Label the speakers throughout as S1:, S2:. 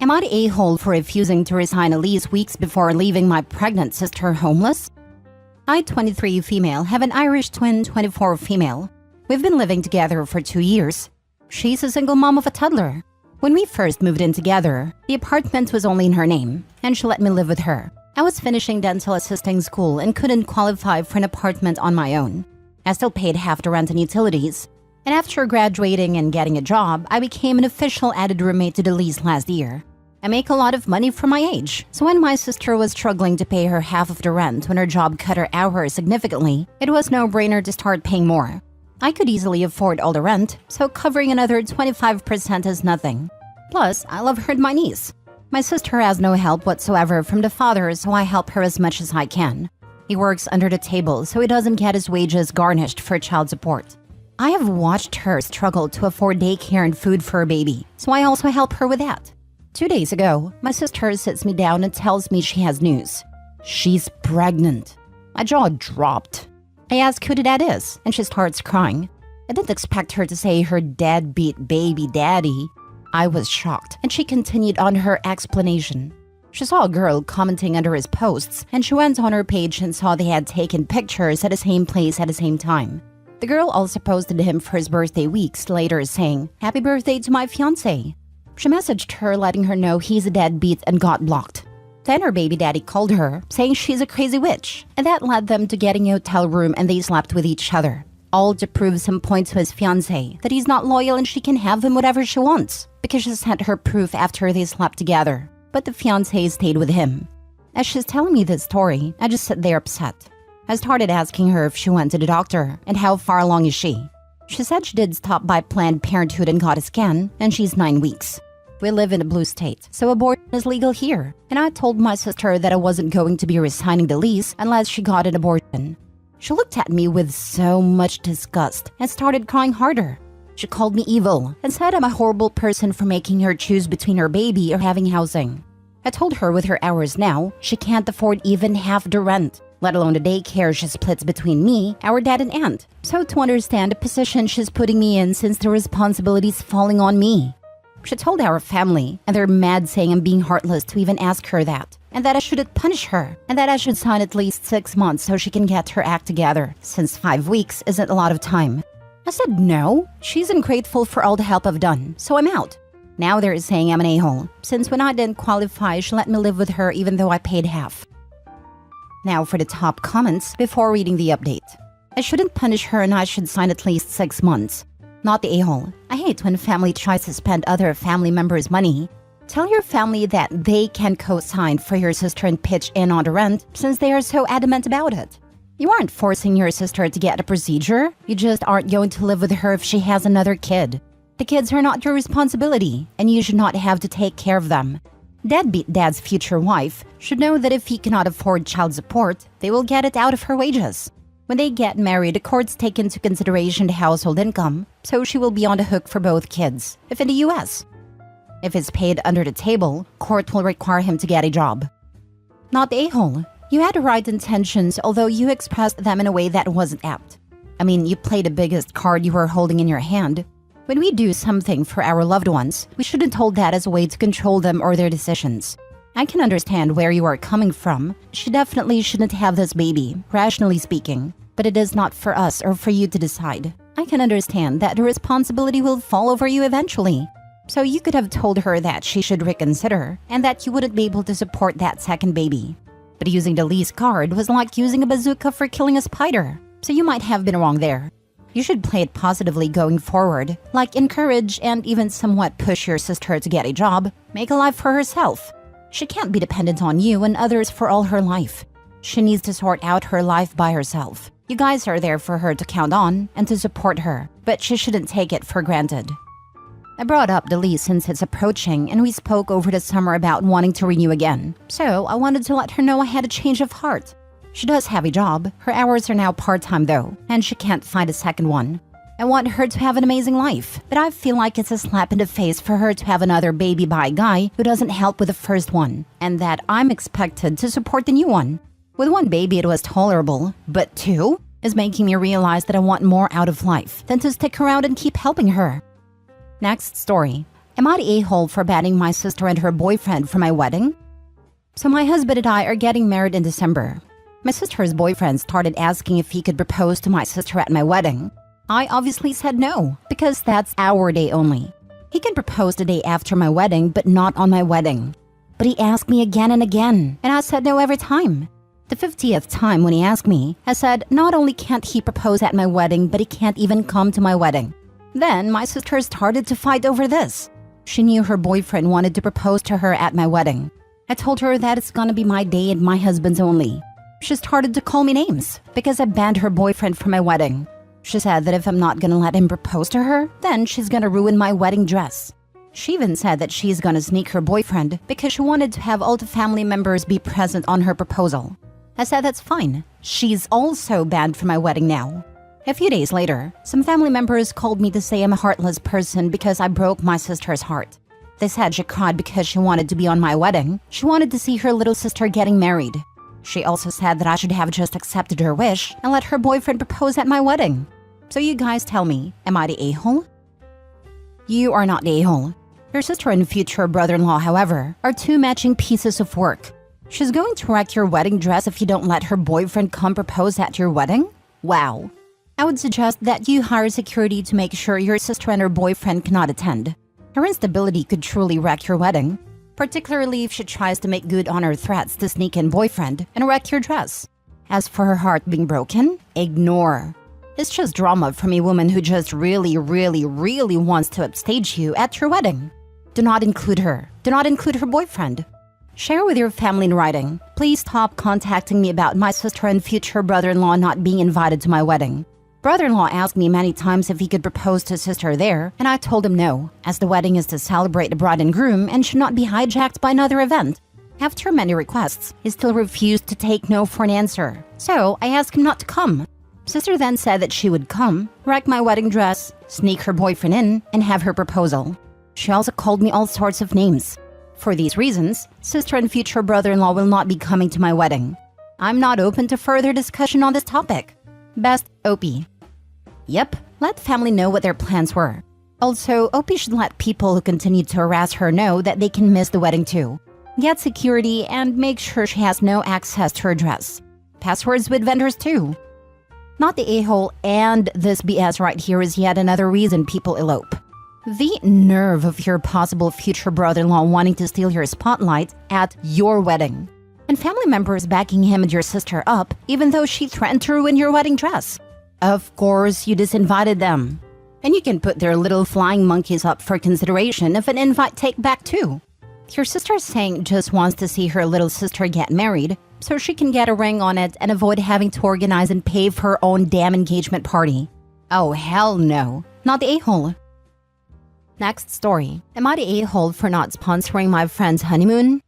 S1: Am I the a-hole for refusing to resign a lease weeks before leaving my pregnant sister homeless? I, 23 female, have an Irish twin, 24 female. We've been living together for 2 years. She's a single mom of a toddler. When we first moved in together, the apartment was only in her name, and she let me live with her. I was finishing dental assisting school and couldn't qualify for an apartment on my own. I still paid half the rent and utilities. And after graduating and getting a job, I became an official added roommate to the lease last year. I make a lot of money for my age, so when my sister was struggling to pay her half of the rent when her job cut her hours significantly, it was no-brainer to start paying more. I could easily afford all the rent, so covering another 25% is nothing. Plus, I love her and my niece. My sister has no help whatsoever from the father, so I help her as much as I can. He works under the table, so he doesn't get his wages garnished for child support. I have watched her struggle to afford daycare and food for her baby, so I also help her with that. 2 days ago, my sister sits me down and tells me she has news. She's pregnant. My jaw dropped. I ask who the dad is, and she starts crying. I didn't expect her to say her deadbeat baby daddy. I was shocked, and she continued on her explanation. She saw a girl commenting under his posts, and she went on her page and saw they had taken pictures at the same place at the same time. The girl also posted him for his birthday weeks later saying, "Happy birthday to my fiancé." She messaged her letting her know he's a deadbeat and got blocked. Then her baby daddy called her, saying she's a crazy witch, and that led them to getting a hotel room and they slept with each other. All to prove some point to his fiancé that he's not loyal and she can have him whatever she wants, because she sent her proof after they slept together. But the fiancé stayed with him. As she's telling me this story, I just sit there upset. I started asking her if she went to the doctor and how far along is she. She said she did stop by Planned Parenthood and got a scan, and she's 9 weeks. We live in a blue state, so abortion is legal here, and I told my sister that I wasn't going to be resigning the lease unless she got an abortion. She looked at me with so much disgust and started crying harder. She called me evil and said I'm a horrible person for making her choose between her baby or having housing. I told her with her hours now, she can't afford even half the rent, let alone the daycare she splits between me, our dad and aunt. So to understand the position she's putting me in since the responsibility's falling on me. She told our family, and they're mad saying I'm being heartless to even ask her that, and that I shouldn't punish her, and that I should sign at least 6 months so she can get her act together, since 5 weeks isn't a lot of time. I said no, she's ungrateful for all the help I've done, so I'm out. Now they're saying I'm an a-hole, since when I didn't qualify, she let me live with her even though I paid half. Now for the top comments before reading the update. I shouldn't punish her and I should sign at least 6 months. Not the a-hole. I hate when family tries to spend other family members' money. Tell your family that they can co-sign for your sister and pitch in on the rent since they are so adamant about it. You aren't forcing your sister to get a procedure, you just aren't going to live with her if she has another kid. The kids are not your responsibility, and you should not have to take care of them. Deadbeat dad's future wife should know that if he cannot afford child support, they will get it out of her wages. When they get married, the courts take into consideration the household income, so she will be on the hook for both kids, if in the US. If it's paid under the table, court will require him to get a job. Not the a-hole. You had the right intentions, although you expressed them in a way that wasn't apt. I mean, you played the biggest card you were holding in your hand. When we do something for our loved ones, we shouldn't hold that as a way to control them or their decisions. I can understand where you are coming from. She definitely shouldn't have this baby, rationally speaking. But it is not for us or for you to decide. I can understand that the responsibility will fall over you eventually. So you could have told her that she should reconsider and that you wouldn't be able to support that second baby. But using the lease card was like using a bazooka for killing a spider. So you might have been wrong there. You should play it positively going forward, like encourage and even somewhat push your sister to get a job, make a life for herself. She can't be dependent on you and others for all her life. She needs to sort out her life by herself. You guys are there for her to count on and to support her, but she shouldn't take it for granted. I brought up the lease since it's approaching and we spoke over the summer about wanting to renew again, so I wanted to let her know I had a change of heart. She does have a job, her hours are now part-time though, and she can't find a second one. I want her to have an amazing life, but I feel like it's a slap in the face for her to have another baby by a guy who doesn't help with the first one, and that I'm expected to support the new one. With 1 baby it was tolerable, but 2 is making me realize that I want more out of life than to stick around and keep helping her. Next story. Am I the a-hole for banning my sister and her boyfriend from my wedding? So my husband and I are getting married in December. My sister's boyfriend started asking if he could propose to my sister at my wedding. I obviously said no, because that's our day only. He can propose the day after my wedding, but not on my wedding. But he asked me again and again, and I said no every time. The 50th time when he asked me, I said not only can't he propose at my wedding, but he can't even come to my wedding. Then my sister started to fight over this. She knew her boyfriend wanted to propose to her at my wedding. I told her that it's gonna be my day and my husband's only. She started to call me names because I banned her boyfriend from my wedding. She said that if I'm not gonna let him propose to her, then she's gonna ruin my wedding dress. She even said that she's gonna sneak her boyfriend because she wanted to have all the family members be present on her proposal. I said that's fine. She's also banned from my wedding now. A few days later, some family members called me to say I'm a heartless person because I broke my sister's heart. They said she cried because she wanted to be on my wedding. She wanted to see her little sister getting married. She also said that I should have just accepted her wish and let her boyfriend propose at my wedding. So you guys tell me, am I the a-hole? You are not the a-hole. Your sister and future brother-in-law, however, are two matching pieces of work. She's going to wreck your wedding dress if you don't let her boyfriend come propose at your wedding? Wow. I would suggest that you hire security to make sure your sister and her boyfriend cannot attend. Her instability could truly wreck your wedding, particularly if she tries to make good on her threats to sneak in boyfriend and wreck your dress. As for her heart being broken, ignore. It's just drama from a woman who just really wants to upstage you at your wedding. Do not include her. Do not include her boyfriend. Share with your family in writing. Please stop contacting me about my sister and future brother-in-law not being invited to my wedding. Brother-in-law asked me many times if he could propose to sister there, and I told him no, as the wedding is to celebrate the bride and groom and should not be hijacked by another event. After many requests, he still refused to take no for an answer, so I asked him not to come. Sister then said that she would come, wreck my wedding dress, sneak her boyfriend in, and have her proposal. She also called me all sorts of names. For these reasons, sister and future brother-in-law will not be coming to my wedding. I'm not open to further discussion on this topic. Best, Opie. Yep, let family know what their plans were. Also, Opie should let people who continue to harass her know that they can miss the wedding too. Get security and make sure she has no access to her dress. Passwords with vendors too. Not the a-hole, and this BS right here is yet another reason people elope. The nerve of your possible future brother-in-law wanting to steal your spotlight at your wedding. And family members backing him and your sister up even though she threatened to ruin your wedding dress. Of course, you disinvited them. And you can put their little flying monkeys up for consideration if an invite take back too. Your sister is saying just wants to see her little sister get married so she can get a ring on it and avoid having to organize and pay for her own damn engagement party. Oh hell no, not the a-hole. Next story. Am I the a-hole for not sponsoring my friend's honeymoon?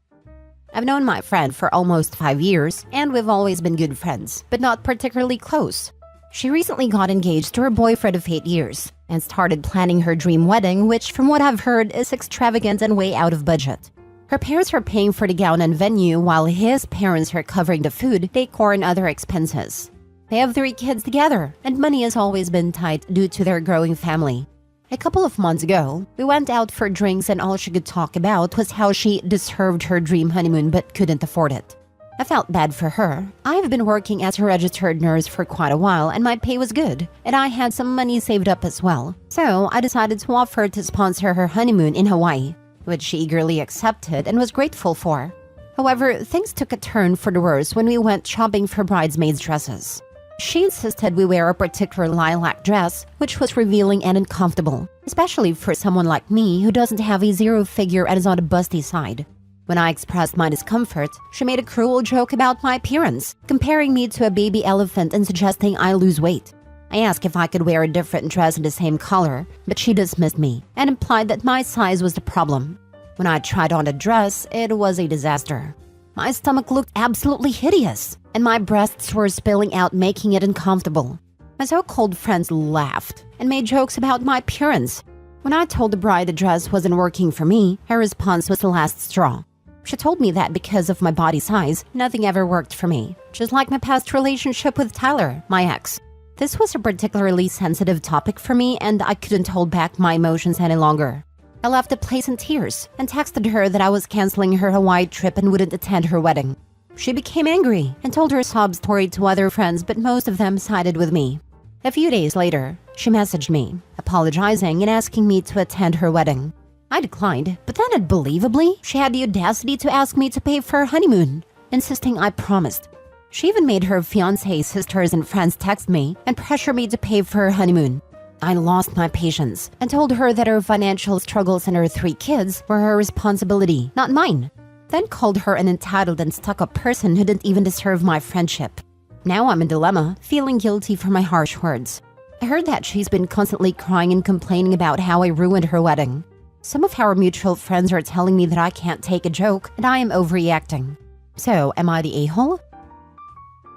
S1: I've known my friend for almost 5 years, and we've always been good friends, but not particularly close. She recently got engaged to her boyfriend of 8 years, and started planning her dream wedding, which from what I've heard is extravagant and way out of budget. Her parents are paying for the gown and venue, while his parents are covering the food, decor, and other expenses. They have 3 kids together, and money has always been tight due to their growing family. A couple of months ago, we went out for drinks and all she could talk about was how she deserved her dream honeymoon but couldn't afford it. I felt bad for her. I've been working as a registered nurse for quite a while and my pay was good, and I had some money saved up as well. So I decided to offer to sponsor her honeymoon in Hawaii, which she eagerly accepted and was grateful for. However, things took a turn for the worse when we went shopping for bridesmaids' dresses. She insisted we wear a particular lilac dress, which was revealing and uncomfortable, especially for someone like me who doesn't have a 0 figure and is on the busty side. When I expressed my discomfort, she made a cruel joke about my appearance, comparing me to a baby elephant and suggesting I lose weight. I asked if I could wear a different dress in the same color, but she dismissed me and implied that my size was the problem. When I tried on the dress, it was a disaster. My stomach looked absolutely hideous, and my breasts were spilling out, making it uncomfortable. My so-called friends laughed and made jokes about my appearance. When I told the bride the dress wasn't working for me, her response was the last straw. She told me that because of my body size, nothing ever worked for me, just like my past relationship with Tyler, my ex. This was a particularly sensitive topic for me, and I couldn't hold back my emotions any longer. I left the place in tears and texted her that I was canceling her Hawaii trip and wouldn't attend her wedding. She became angry and told her sob story to other friends, but most of them sided with me. A few days later, she messaged me, apologizing and asking me to attend her wedding. I declined, but then unbelievably, she had the audacity to ask me to pay for her honeymoon, insisting I promised. She even made her fiancé sisters and friends text me and pressure me to pay for her honeymoon. I lost my patience and told her that her financial struggles and her 3 kids were her responsibility, not mine. Then called her an entitled and stuck-up person who didn't even deserve my friendship. Now I'm in a dilemma, feeling guilty for my harsh words. I heard that she's been constantly crying and complaining about how I ruined her wedding. Some of our mutual friends are telling me that I can't take a joke and I am overreacting. So, am I the a-hole?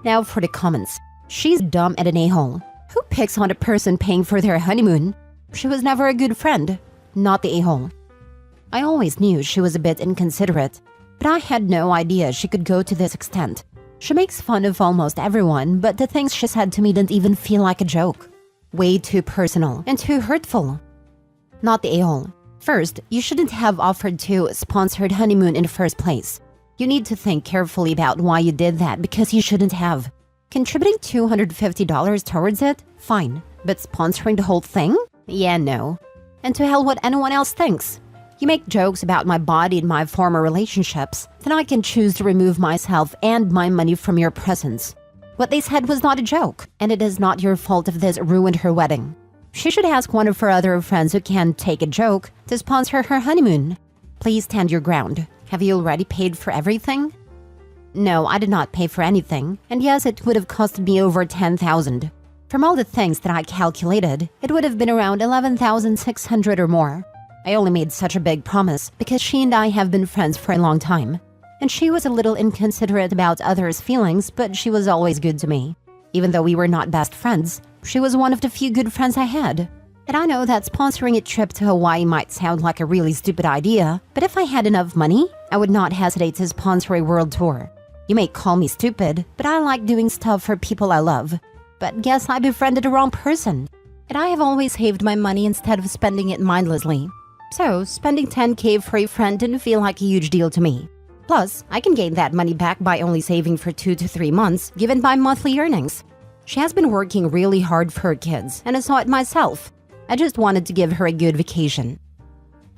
S1: Now for the comments. She's dumb and an a-hole. Who picks on a person paying for their honeymoon? She was never a good friend. Not the a-hole. I always knew she was a bit inconsiderate, but I had no idea she could go to this extent. She makes fun of almost everyone, but the things she said to me didn't even feel like a joke. Way too personal and too hurtful. Not the a-hole. First, you shouldn't have offered to sponsored honeymoon in the first place. You need to think carefully about why you did that because you shouldn't have. Contributing $250 towards it? Fine. But sponsoring the whole thing? Yeah, no. And to hell what anyone else thinks. You make jokes about my body and my former relationships, then I can choose to remove myself and my money from your presence. What they said was not a joke, and it is not your fault if this ruined her wedding. She should ask one of her other friends who can take a joke to sponsor her honeymoon. Please stand your ground. Have you already paid for everything? No, I did not pay for anything, and yes, it would have costed me over $10,000. From all the things that I calculated, it would have been around $11,600 or more. I only made such a big promise because she and I have been friends for a long time. And she was a little inconsiderate about others' feelings, but she was always good to me. Even though we were not best friends, she was one of the few good friends I had. And I know that sponsoring a trip to Hawaii might sound like a really stupid idea, but if I had enough money, I would not hesitate to sponsor a world tour. You may call me stupid, but I like doing stuff for people I love. But guess I befriended the wrong person. And I have always saved my money instead of spending it mindlessly. So, spending $10K for a friend didn't feel like a huge deal to me. Plus, I can gain that money back by only saving for 2 to 3 months, given my monthly earnings. She has been working really hard for her kids, and I saw it myself. I just wanted to give her a good vacation.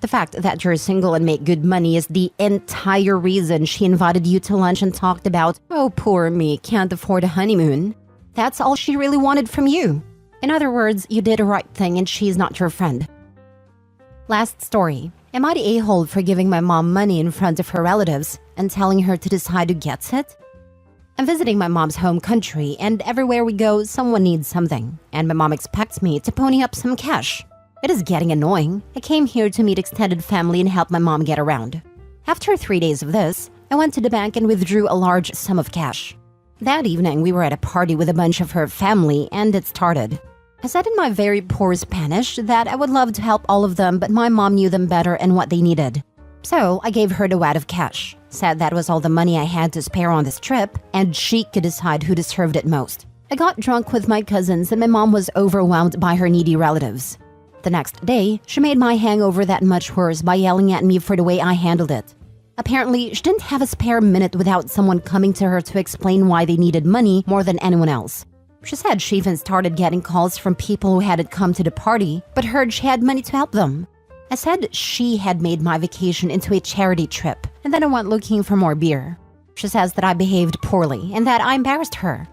S1: The fact that you're single and make good money is the entire reason she invited you to lunch and talked about, oh, poor me, can't afford a honeymoon. That's all she really wanted from you. In other words, you did the right thing and she's not your friend. Last story. Am I the a-hole for giving my mom money in front of her relatives and telling her to decide who gets it? I'm visiting my mom's home country, and everywhere we go, someone needs something, and my mom expects me to pony up some cash. It is getting annoying. I came here to meet extended family and help my mom get around. After 3 days of this, I went to the bank and withdrew a large sum of cash. That evening, we were at a party with a bunch of her family, and it started. I said in my very poor Spanish that I would love to help all of them, but my mom knew them better and what they needed. So I gave her the wad of cash, said that was all the money I had to spare on this trip, and she could decide who deserved it most. I got drunk with my cousins and my mom was overwhelmed by her needy relatives. The next day, she made my hangover that much worse by yelling at me for the way I handled it. Apparently, she didn't have a spare minute without someone coming to her to explain why they needed money more than anyone else. She said she even started getting calls from people who hadn't come to the party, but heard she had money to help them. I said she had made my vacation into a charity trip, and then I went looking for more beer. She says that I behaved poorly and that I embarrassed her.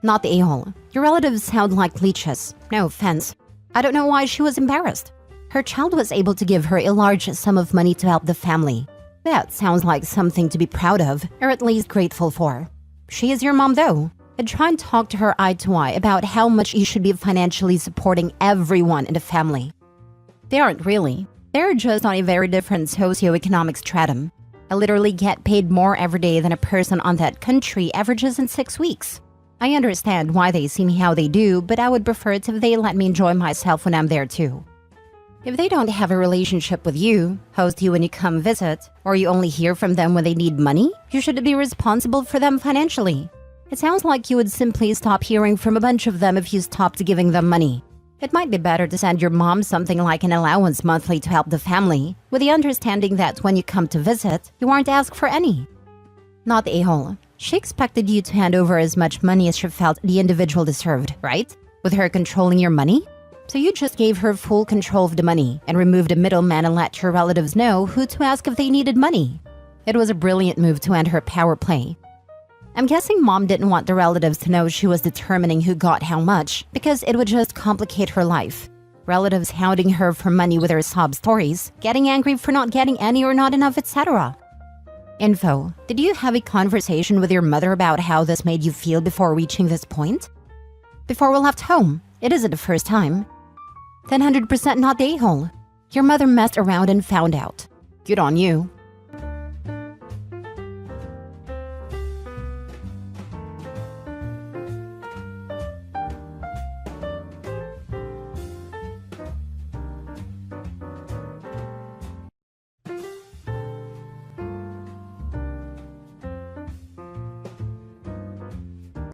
S1: Not the a-hole. Your relatives sound like leeches. No offense. I don't know why she was embarrassed. Her child was able to give her a large sum of money to help the family. That sounds like something to be proud of, or at least grateful for. She is your mom though. I try and talk to her eye to eye about how much you should be financially supporting everyone in the family. They aren't really. They're just on a very different socioeconomic stratum. I literally get paid more every day than a person on that country averages in 6 weeks. I understand why they see me how they do, but I would prefer it if they let me enjoy myself when I'm there too. If they don't have a relationship with you, host you when you come visit, or you only hear from them when they need money, you should be responsible for them financially. It sounds like you would simply stop hearing from a bunch of them if you stopped giving them money. It might be better to send your mom something like an allowance monthly to help the family, with the understanding that when you come to visit, you aren't asked for any. Not the a-hole. She expected you to hand over as much money as she felt the individual deserved, right? With her controlling your money? So you just gave her full control of the money and removed the middleman and let your relatives know who to ask if they needed money. It was a brilliant move to end her power play. I'm guessing mom didn't want the relatives to know she was determining who got how much, because it would just complicate her life. Relatives hounding her for money with her sob stories, getting angry for not getting any or not enough, etc. Info: did you have a conversation with your mother about how this made you feel before reaching this point? Before we left home, it isn't the first time. 100% not the a-hole. Your mother messed around and found out. Good on you.